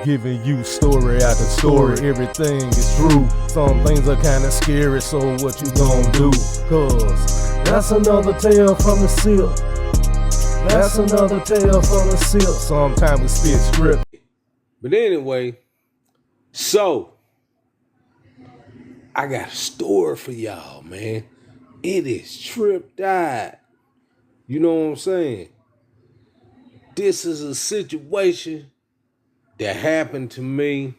Giving you story after story, everything is true. Some things are kinda scary, so what you gonna do? Cause that's another tale from the Sipp. That's another tale from the Sipp. Sometimes we spit script. But anyway, so I got a story for y'all, man. It is Trip died. You know what I'm saying? This is a situation that happened to me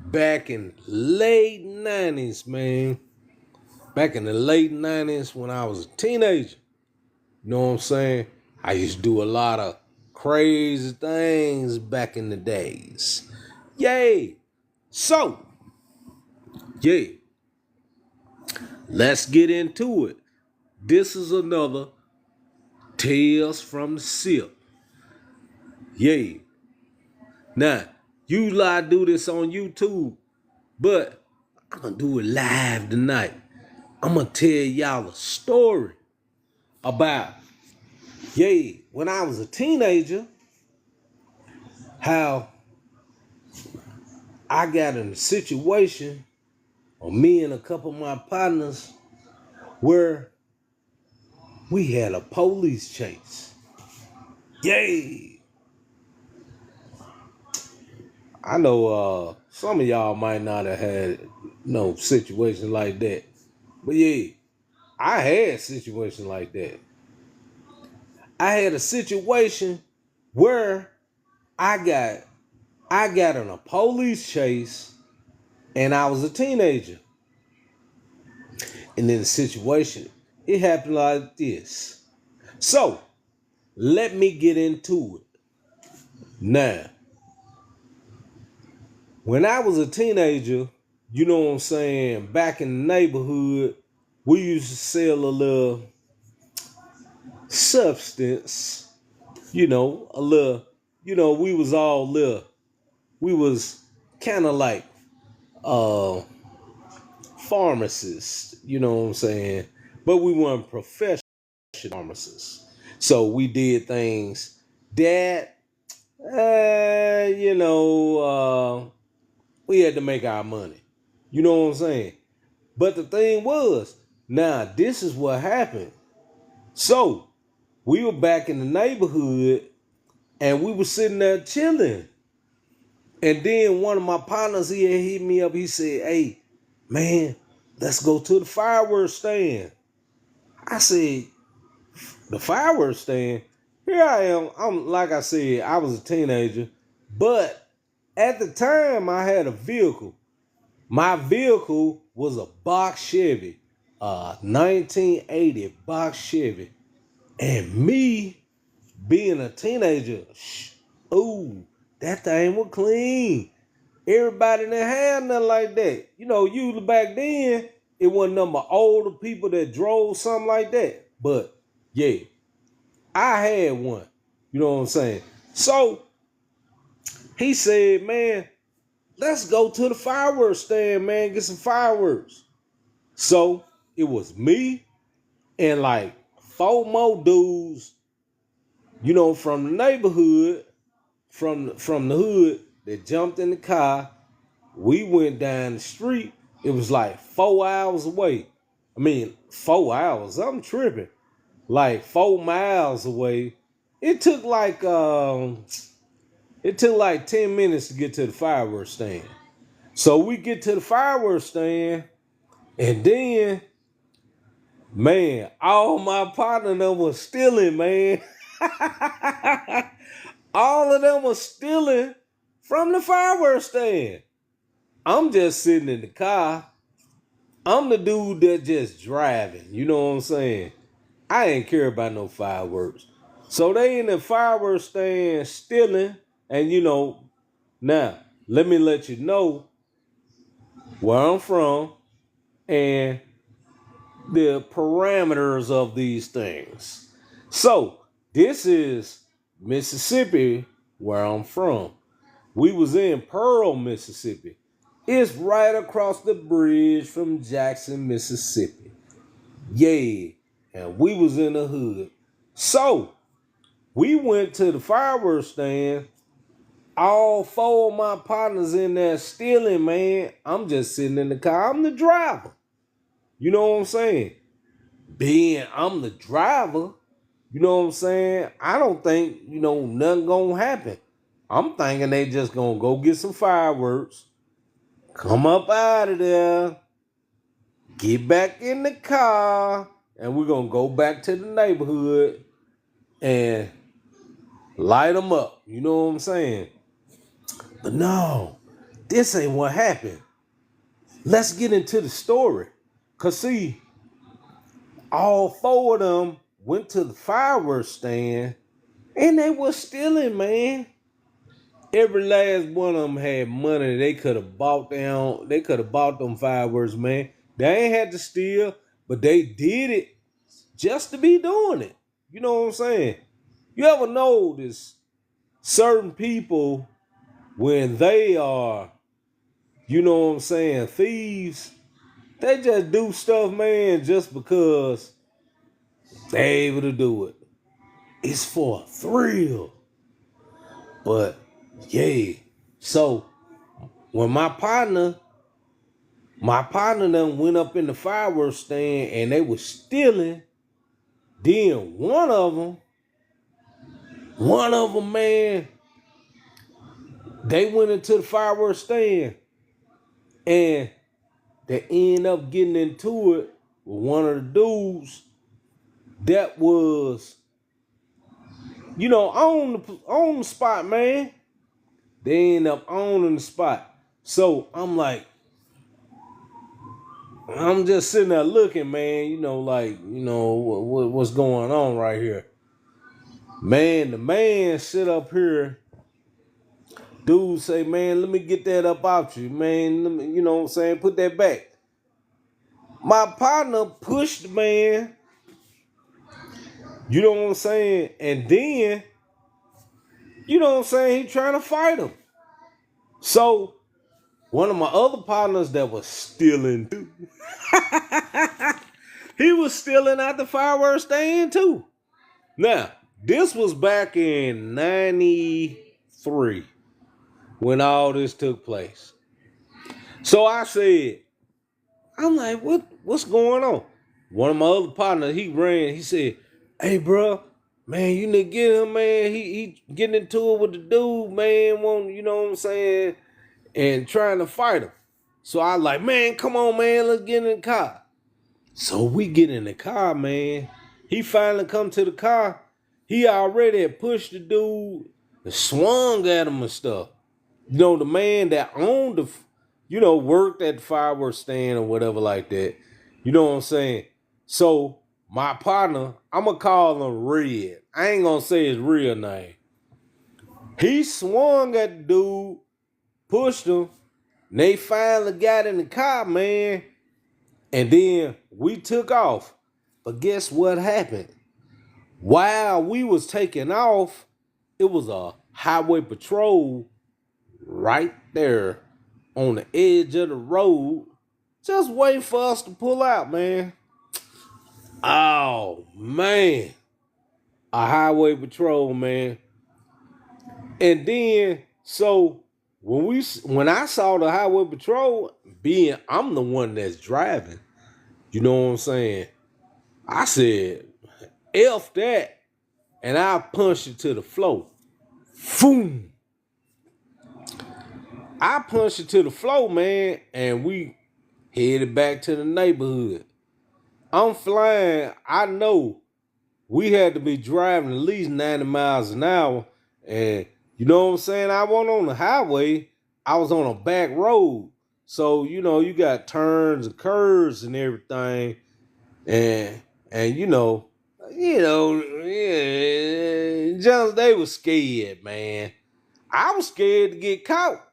back in late 90s, man. Back in the late 90s when I was a teenager. You know what I'm saying? I used to do a lot of crazy things back in the days. Yay! So, yeah, let's get into it. This is another Tales from the Sipp. Yeah. Now, usually I do this on YouTube, but I'm going to do it live tonight. I'm going to tell y'all a story about, when I was a teenager, how I got in a situation, or me and a couple of my partners, where we had a police chase. Yay! I know some of y'all might not have had no situation like that. But yeah, I had situations like that. I had a situation where I got in a police chase and I was a teenager. And then the situation, it happened like this. So, let me get into it. Now, when I was a teenager, you know what I'm saying, back in the neighborhood, we used to sell a little substance, we was kind of like pharmacists, you know what I'm saying? But we weren't professional pharmacists. So we did things that, we had to make our money. You know what I'm saying? But the thing was, now this is what happened. So we were back in the neighborhood and we were sitting there chilling. And then one of my partners, he had hit me up. He said, "Hey, man, let's go to the fireworks stand." I said, "The fireworks stand?" Here I am. Like I said, I was a teenager. But at the time, I had a vehicle. My vehicle was a box Chevy, 1980 box Chevy. And me being a teenager, that thing was clean. Everybody didn't have nothing like that. You know, usually back then, it wasn't nothing but older people that drove something like that. But yeah, I had one. You know what I'm saying? So he said, "Man, let's go to the fireworks stand, man, get some fireworks." So it was me and like 4 more dudes, from the neighborhood, from the hood, that jumped in the car. We went down the street. It was like 4 hours away. 4 hours. I'm tripping. Like 4 miles away. It took like 10 minutes to get to the fireworks stand. So we get to the fireworks stand, and then, man, all my partner them was stealing, man. All of them was stealing from the fireworks stand. I'm just sitting in the car. I'm the dude that just driving. You know what I'm saying? I ain't care about no fireworks. So they in the fireworks stand stealing. And now let me let you know where I'm from and the parameters of these things. So this is Mississippi, where I'm from. We was in Pearl, Mississippi. It's right across the bridge from Jackson, Mississippi. Yeah, and we was in the hood. So we went to the fireworks stand, All four of my partners in there stealing, man. I'm just sitting in the car. I'm the driver. You know what I'm saying? Being I'm the driver, you know what I'm saying? I don't think, nothing gonna happen. I'm thinking they just gonna go get some fireworks, come up out of there, get back in the car, and we're gonna go back to the neighborhood and light them up. You know what I'm saying? But no, this ain't what happened. Let's get into the story. Cause see, all four of them went to the fireworks stand and they was stealing, man. Every last one of them had money they could have bought down. They could have bought them fireworks, man. They ain't had to steal, but they did it just to be doing it. You know what I'm saying? You ever notice certain people when they are, you know what I'm saying, thieves, they just do stuff, man, just because they able to do it. It's for a thrill. But yeah. So when my partner done went up in the fireworks stand and they was stealing, then one of them, man, they went into the fireworks stand and they end up getting into it with one of the dudes that was, on the spot, man. They end up owning the spot. So I'm like, I'm just sitting there looking, man, what's going on right here. Man, the man sit up here. Dude say, man, let me get that up out you, man. Let me, you know what I'm saying? Put that back. My partner pushed the man. You know what I'm saying? And then, you know what I'm saying? He trying to fight him. So, one of my other partners that was stealing too. He was stealing at the fireworks stand too. Now, this was back in 93 when all this took place. So I said, I'm like, what's going on? One of my other partners, he ran, he said, hey, bro, man, you need to get him, man. He getting into it with the dude, man, you know what I'm saying, and trying to fight him. So I like, man, come on, man, let's get in the car. So we get in the car, man. He finally come to the car. He already had pushed the dude and swung at him and stuff. The man that owned worked at the fireworks stand or whatever like that. You know what I'm saying? So my partner, I'm going to call him Red. I ain't going to say his real name. He swung at the dude, pushed him, and they finally got in the car, man. And then we took off. But guess what happened? While we was taking off, it was a highway patrol right there on the edge of the road, just waiting for us to pull out, man. Oh, man. A highway patrol, man. And then, so when I saw the highway patrol, being I'm the one that's driving, you know what I'm saying? I said, F that. And I punched it to the floor. Boom. I punched it to the floor, man, and we headed back to the neighborhood. I'm flying. I know we had to be driving at least 90 miles an hour. And you know what I'm saying? I wasn't on the highway. I was on a back road. So, you got turns and curves and everything. And just they was scared, man. I was scared to get caught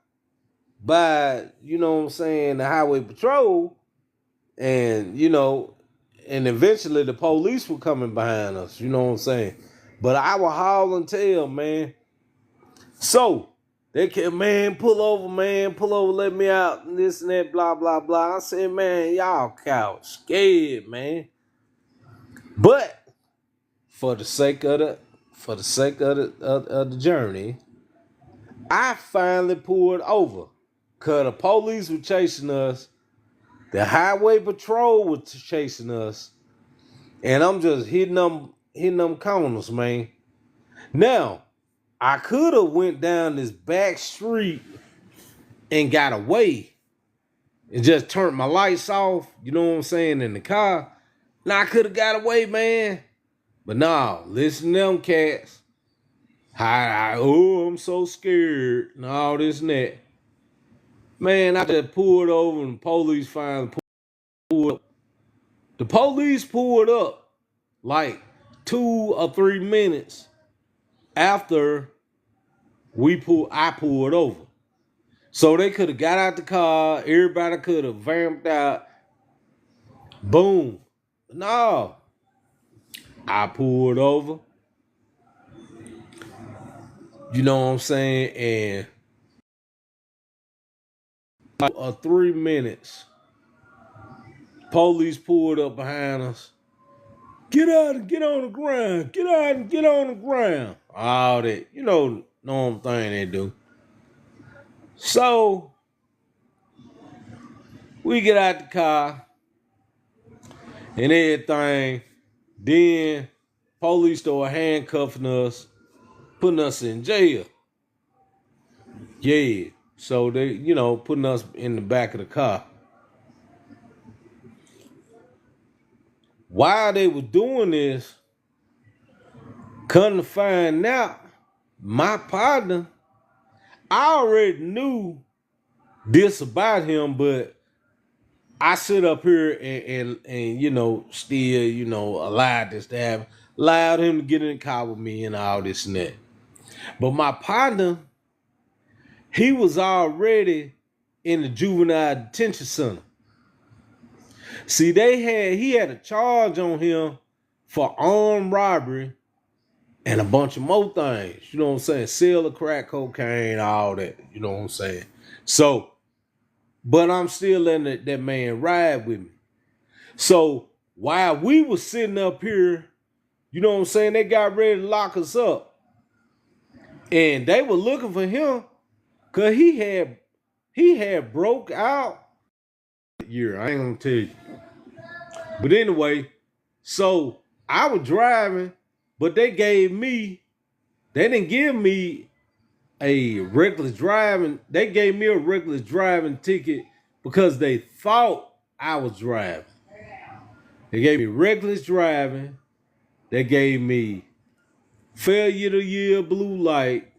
by, you know what I'm saying, the highway patrol. And, and eventually the police were coming behind us, you know what I'm saying? But I was hauling tail, man. So they kept, man, pull over, let me out, and this and that, blah, blah, blah. I said, man, y'all cowards, scared, man. But for the sake of the journey, I finally pulled over because the police were chasing us. The highway patrol was chasing us. And I'm just hitting them corners, man. Now, I could have went down this back street and got away and just turned my lights off, you know what I'm saying, in the car. Now I could have got away, man. But nah, listen to them cats. I'm so scared and all this and that. Man, I just pulled over and the police finally pulled up. The police pulled up like 2 or 3 minutes after I pulled over. So they could have got out the car, everybody could have vamped out. Boom. No. I pulled over. You know what I'm saying? And 3 minutes, police pulled up behind us. Get out and get on the ground. Get out and get on the ground. All that. You know, normal thing they do. So, we get out the car and everything. Then, police started handcuffing us, putting us in jail. Yeah. So, they, putting us in the back of the car. While they were doing this, come to find out, my partner, I already knew this about him, but I sit up here and still, allowed this to happen, allowed him to get in the car with me and all this and that. But my partner, he was already in the juvenile detention center. See, he had a charge on him for armed robbery and a bunch of more things. You know what I'm saying? Sale of crack cocaine, all that. You know what I'm saying? So, but I'm still letting that man ride with me. So while we was sitting up here, you know what I'm saying, they got ready to lock us up. And they were looking for him because he had broke out. Year, I ain't gonna tell you. But anyway, so I was driving, but they didn't give me a reckless driving. They gave me a reckless driving ticket because they thought I was driving. They gave me reckless driving. They gave me failure to yield blue light.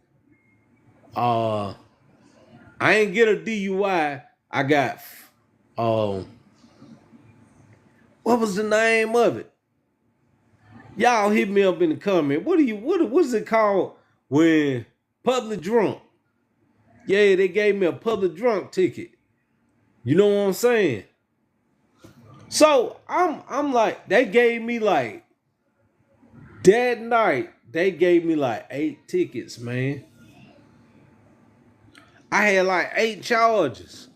I ain't get a DUI. I got what was the name of it? Y'all hit me up in the comment. What is it called when public drunk? Yeah, they gave me a public drunk ticket. You know what I'm saying? So I'm like, they gave me like that night, they gave me like 8 tickets, man. I had like 8 charges.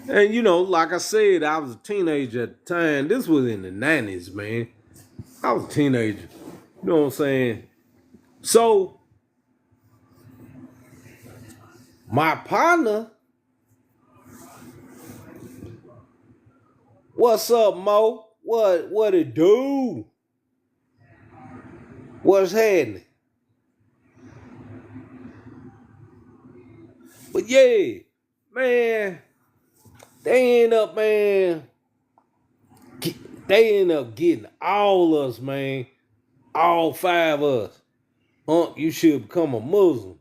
And like I said, I was a teenager at the time. This was in the 90s, man. I was a teenager. You know what I'm saying? So, my partner, what's up, Mo? What it do? What's happening? But yeah, man, they end up getting all us, man. All 5 of us. You should become a Muslim.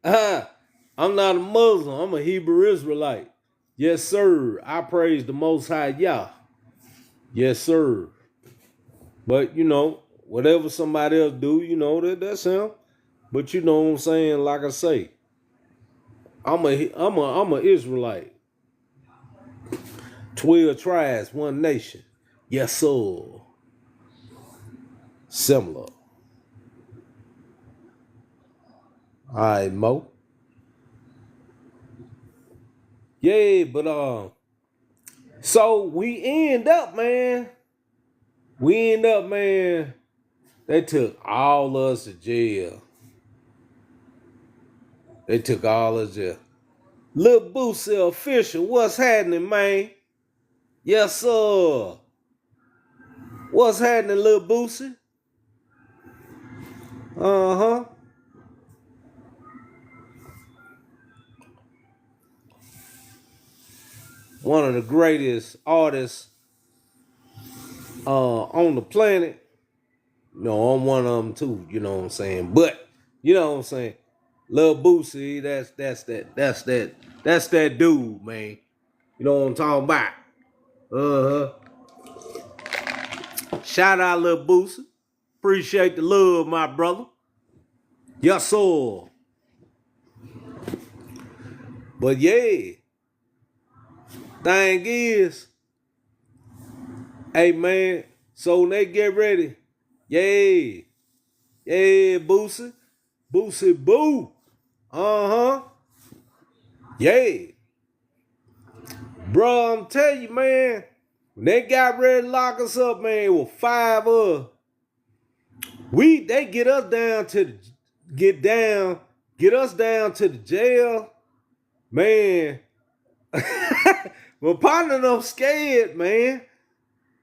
I'm not a Muslim. I'm a Hebrew Israelite. Yes, sir. I praise the Most High Yah. Yes, sir. But, whatever somebody else do, that's him. But you know what I'm saying? Like I say, I'm a Israelite. 12 tribes, 1 nation. Yes, sir. Similar. All right, Mo. Yeah, but so we end up, man. They took all us to jail. They took all of jail. Lil Boosie official, what's happening, man? Yes, sir. What's happening, Lil Boosie? Uh-huh. One of the greatest artists on the planet. No, I'm one of them too, you know what I'm saying? But, you know what I'm saying? Lil Boosie, that's that dude, man. You know what I'm talking about? Uh-huh. Shout out Lil Boosie. Appreciate the love, my brother. Yes, sir. But yeah, thing is, hey man, so when they get ready, yeah, Boosie, Boosie boo, uh-huh, yeah, bro, I'm telling you, man, when they got ready to lock us up, man, with 5 of us, they get us down to get us down to the jail, man. My partner them scared, man.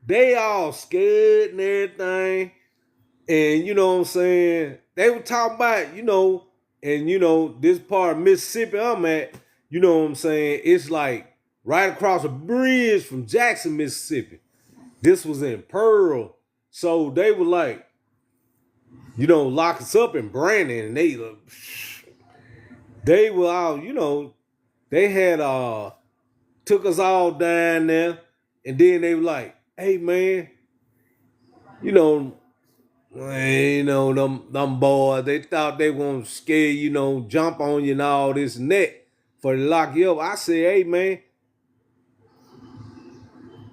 They all scared and everything. And you know what I'm saying? They were talking about, and this part of Mississippi I'm at, you know what I'm saying? It's like right across a bridge from Jackson, Mississippi. This was in Pearl. So they were like, lock us up in Brandon. And they were all, they had took us all down there. And then they were like, hey man, them boys, they thought they were gonna scare jump on you and all this and that for to lock you up. I said, hey man,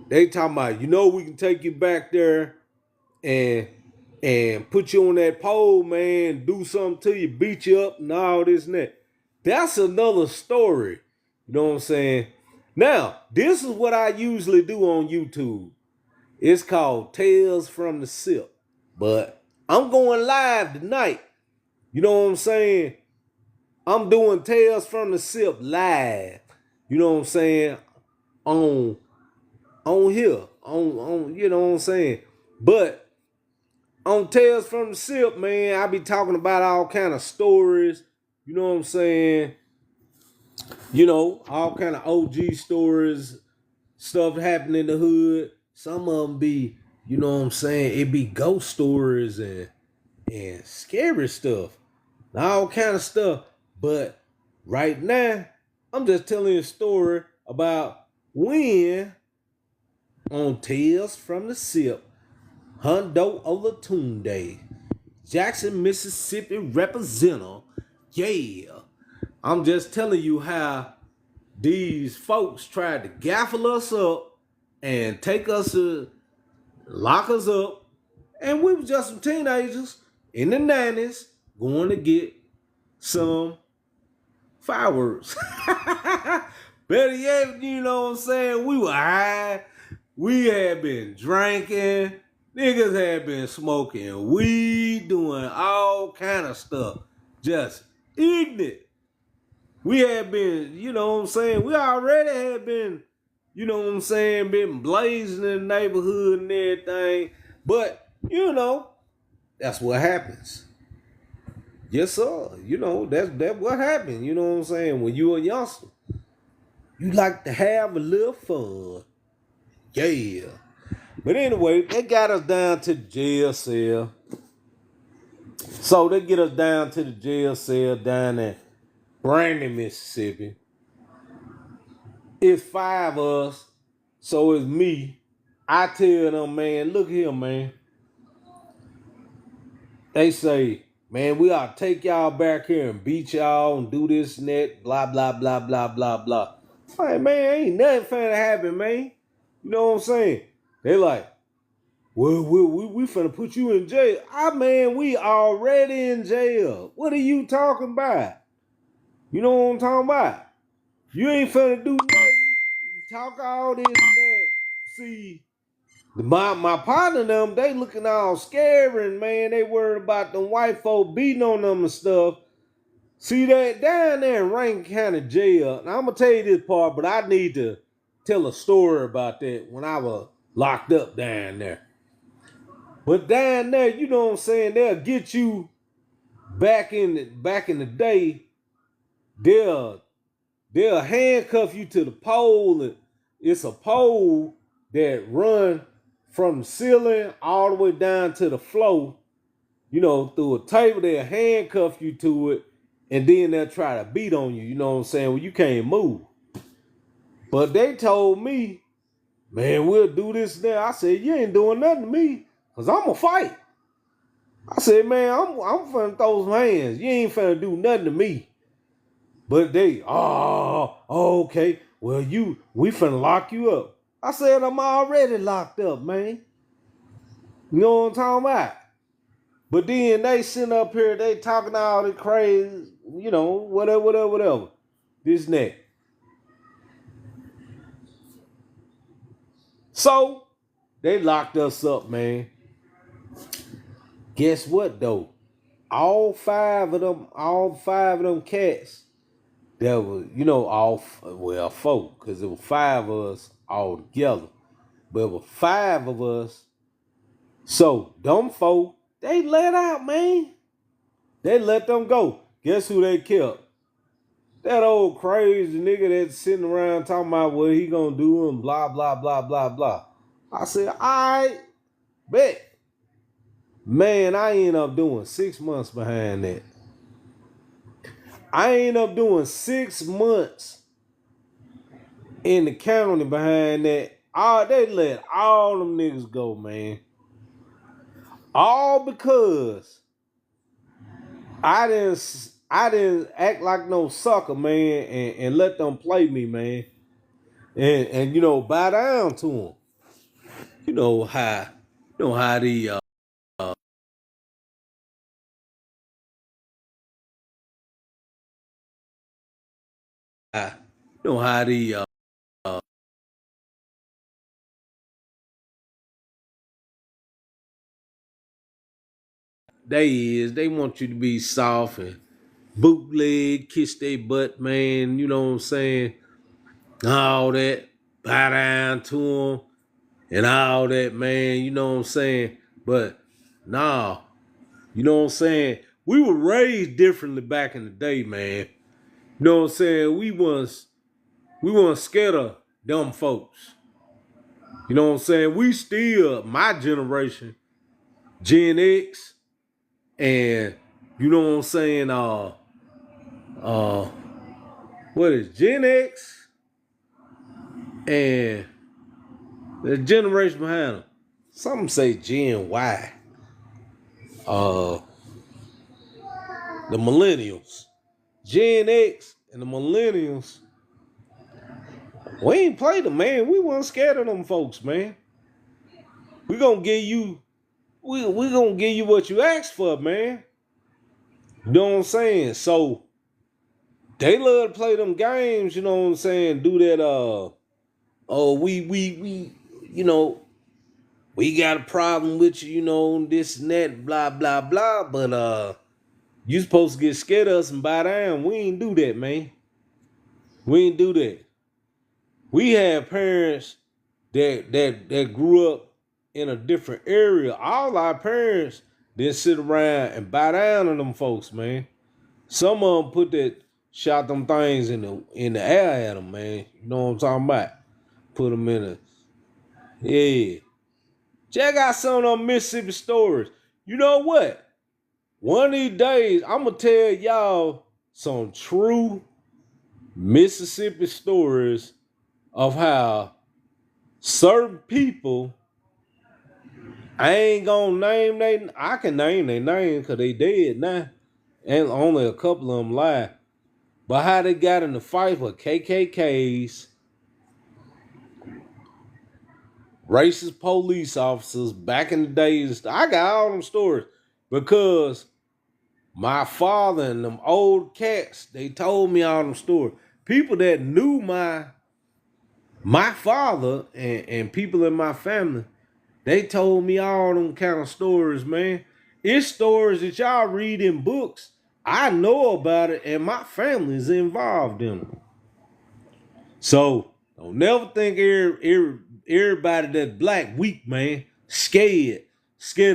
they talking about, we can take you back there and put you on that pole, man, do something to you, beat you up and all this and that. That's another story. You know what I'm saying? Now, this is what I usually do on YouTube. It's called Tales from the Sipp. But I'm going live tonight. You know what I'm saying? I'm doing Tales from the Sipp live. You know what I'm saying? On here. On you know what I'm saying? But on Tales from the Sipp, man, I be talking about all kind of stories. You know what I'm saying? All kind of OG stories, stuff happening in the hood. Some of them be, you know what I'm saying? It be ghost stories and scary stuff, all kind of stuff. But right now, I'm just telling you a story about when on Tales from the Sipp, Hundo Olatunde, Jackson, Mississippi representative. Yeah. I'm just telling you how these folks tried to gaffle us up and take us to lock us up. And we were just some teenagers in the 90s going to get some fireworks. Better yet, you know what I'm saying? We were high. We had been drinking. Niggas had been smoking weed, doing all kind of stuff. Just ignorant. We had been, you know what I'm saying? We already had been, you know what I'm saying, been blazing in the neighborhood and everything. But, that's what happens. Yes, sir. That's what happened. You know what I'm saying? When you a youngster, you like to have a little fun. Yeah. But anyway, they got us down to the jail cell. So they get us down to the jail cell down at Brandon, Mississippi. It's 5 of us. So it's me. I tell them, man, look here, man. They say, man, we ought to take y'all back here and beat y'all and do this and that, blah, blah, blah, blah, blah, blah. Like, man, ain't nothing finna happen, man. You know what I'm saying? They like, well, we finna put you in jail. Man, we already in jail. What are you talking about? You know what I'm talking about? You ain't finna do nothing. Talk all this and that. See, my partner and them, they looking all scary, and man, they worried about them white folk beating on them and stuff. See that down there in Rankin County Jail, and I'm gonna tell you this part, but I need to tell a story about that when I was locked up down there. But down there, you know what I'm saying, they'll get you back in the day, they'll handcuff you to the pole, and it's a pole that run from the ceiling all the way down to the floor. You know, through a table, they'll handcuff you to it, and then they'll try to beat on you. You know what I'm saying? Well, you can't move. But they told me, man, we'll do this now. I said, you ain't doing nothing to me, because I'm going to fight. I said, man, I'm finna throw some hands. You ain't finna do nothing to me. But they, okay. Well, we finna lock you up. I said, I'm already locked up, man. You know what I'm talking about? But then they sitting up here, they talking all this crazy, you know, whatever. This and that. So, they locked us up, man. Guess what, though? All five of them cats that was, you know, four, because it was five of us all together. But it was five of us. So, them four, they let out, man. They let them go. Guess who they kept? That old crazy nigga that's sitting around talking about what he gonna do and blah, blah, blah, blah, blah. I said, all right, bet. Man, I ended up doing 6 months behind that. I ended up doing 6 months in the county behind that. They let all them niggas go, man. All because I didn't act like no sucker, man, and let them play me, man. And you know, bow down to them. You know how the you know how the they want you to be soft and bootleg, kiss their butt, man. You know what I'm saying? All that, bow down to them, and all that, man. You know what I'm saying? But nah, you know what I'm saying? We were raised differently back in the day, man. You know what I'm saying? We weren't scared of them folks. You know what I'm saying? We still, my generation, Gen X, and you know what I'm saying? What is Gen X and the generation behind them? Some say Gen Y. Uh, the millennials, Gen X, and the millennials. We ain't played them, man. We weren't scared of them folks, man. We gonna give you, we gonna give you what you asked for, man. You know what I'm saying? So they love to play them games. You know what I'm saying? Do that. We, you know, we got a problem with you. You know, this and that, blah blah blah. But you supposed to get scared of us and bow down. We ain't do that, man. We ain't do that. We had parents that grew up in a different area. All our parents didn't sit around and bow down to them folks, man. Some of them shot them things in the air at them, man. You know what I'm talking about? Put them in yeah. Check out some of them Mississippi stories. You know what? One of these days, I'm gonna tell y'all some true Mississippi stories of how certain people, I ain't gonna name I can name their name because they dead now. And only a couple of them live. But how they got in the fight with KKKs, racist police officers back in the days. I got all them stories because my father and them old cats, they told me all them stories. People that knew my father and people in my family, they told me all them kind of stories, man. It's stories that y'all read in books, I know about it, and my family is involved in it. So don't never think everybody that's black weak, man. Scared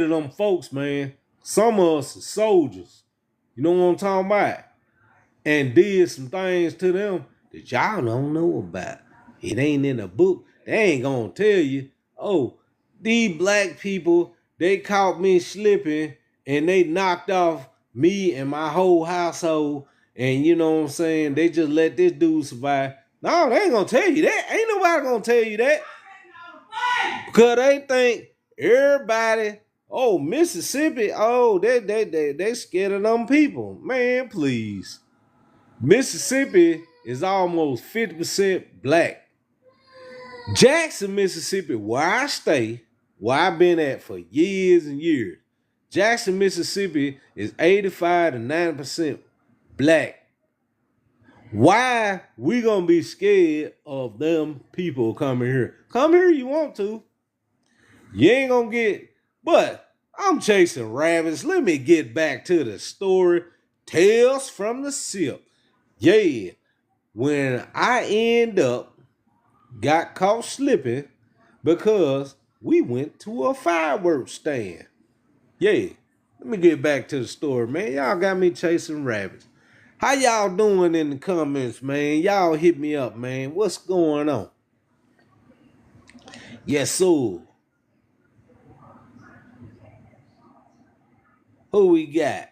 of them folks, man. Some of us are soldiers. You know what I'm talking about? And did some things to them that y'all don't know about. It ain't in a book. They ain't gonna tell you, oh, these black people, they caught me slipping and they knocked off me and my whole household. And you know what I'm saying? They just let this dude survive. No, they ain't gonna tell you that. Ain't nobody gonna tell you that. Because they think everybody, oh, Mississippi, oh, they scared of them people. Man, please. Mississippi is almost 50% black. Jackson, Mississippi, where I stay, where I've been at for years and years, Jackson, Mississippi is 85 to 90% black. Why we gonna be scared of them people coming here? Come here you want to. You ain't gonna get, but I'm chasing rabbits. Let me get back to the story. Tales from the Sipp. Yeah, when I got caught slipping because we went to a fireworks stand. Yeah, let me get back to the story, man. Y'all got me chasing rabbits. How y'all doing in the comments, man? Y'all hit me up, man. What's going on? Yes, sir. Who we got?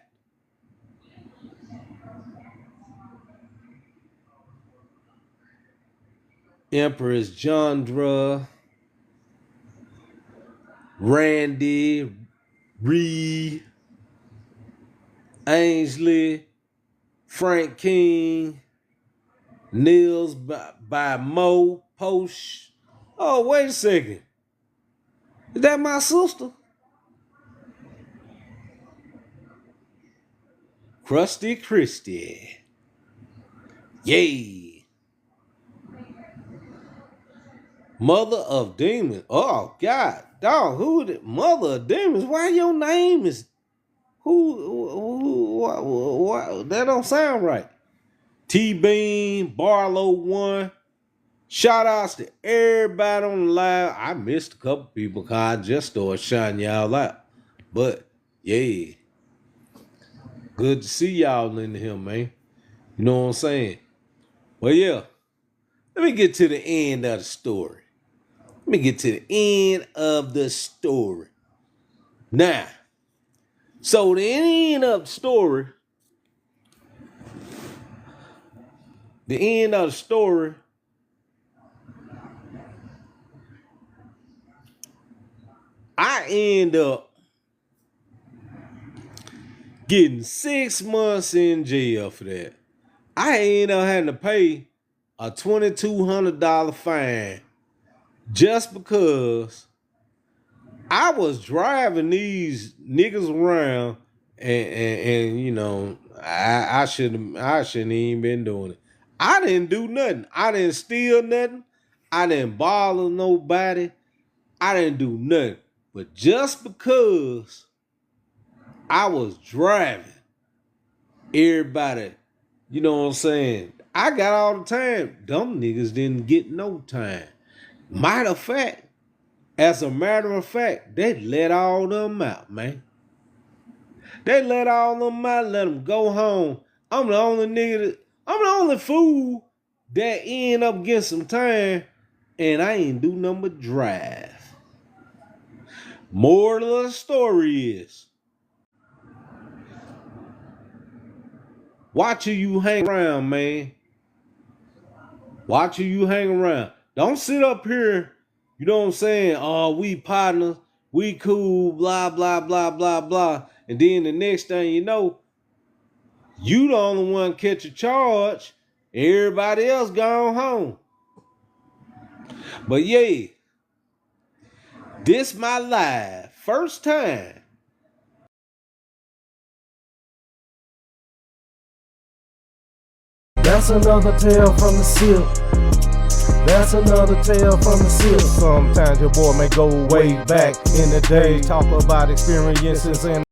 Empress Jandra, Randy, Reed, Ainsley, Frank King, Nils by Mo, Posh. Oh, wait a second. Is that my sister? Krusty Christie. Yay. Mother of Demons. Oh, God. Dog, who the Mother of Demons? Why your name is... What? That don't sound right. T-Bean, Barlow 1. Shout outs to everybody on the live. I missed a couple people because I just started shouting y'all out. But, yeah. Good to see y'all in here, man. You know what I'm saying? Well, yeah. Let me get to the end of the story. Let me get to the end of the story. Now, so the end of the story, I end up getting 6 months in jail for that. I end up having to pay a $2,200 fine just because I was driving these niggas around and you know, I shouldn't even been doing it. I didn't do nothing. I didn't steal nothing. I didn't bother nobody. I didn't do nothing. But just because I was driving, everybody, you know what I'm saying? I got all the time. Them niggas didn't get no time. As a matter of fact, they let all them out, man. They let all them out, let them go home. I'm the only fool that end up getting some time, and I ain't do nothing but drive. Moral of the story is, watch who you hang around, man. Watch who you hang around. Don't sit up here, you know what I'm saying? Oh, we partners, we cool, blah, blah, blah, blah, blah. And then the next thing you know, you the only one catch a charge, everybody else gone home. But yeah, this my live first time. That's another tale from the Sipp. That's another tale from the Sipp. Sometimes your boy may go way back in the day, talk about experiences and